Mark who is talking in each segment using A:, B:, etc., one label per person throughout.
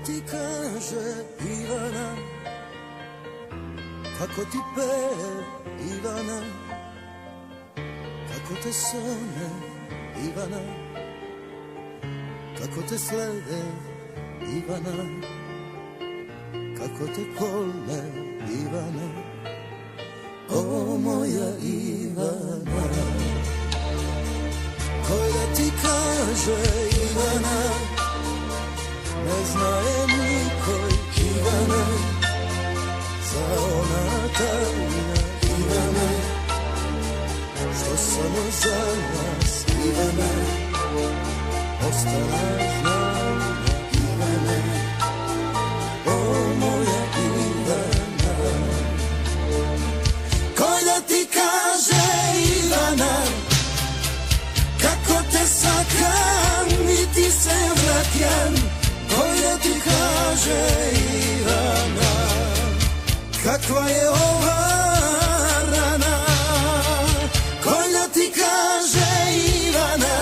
A: Ti kaže Ivana, kako ti pere Ivana, kako te sone Ivana, kako te slede Ivana, kako te kole Ivana, o moja Ivana. Koji da ti kaže Ivana, ne zna je nikoj Ivana, za ona tajna Ivana, što samo za nas Ivana, ostala znanja Ivana, o moja Ivana. Koji da ti kaže Ivana, kako te sakram i ti se vratjam. Koji da ti kaže Ivana, kakva je ova rana. Koji da ti kaže Ivana,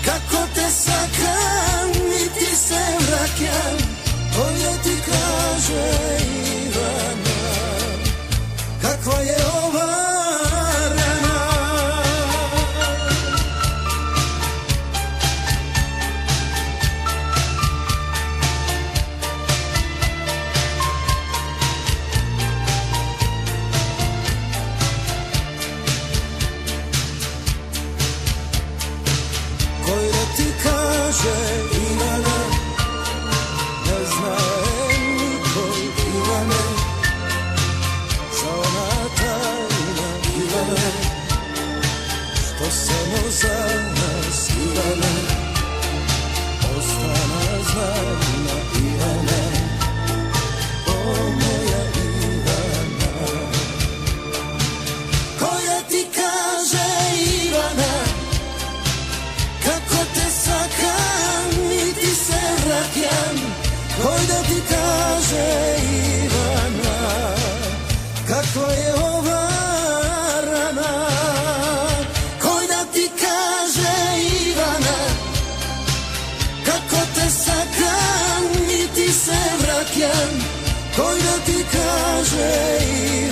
A: kako te sakram i ti se vratjam. Koji da ti kaže Ivana, kakva je ova rana. Ivana, ne zna je nikoj Ivane, za ona tajna Ivana, što samo za nas Ivana, ostana znanja Ivana, o moja Ivana. Koja ti kaže Ivana, kako te sakram i ti se vratjam. Koji da ti kaže Ivana, kakva je ova rana. Koji da ti kaže Ivana, kako te sakram i ti se vratjam. Koji da ti kaže Ivana,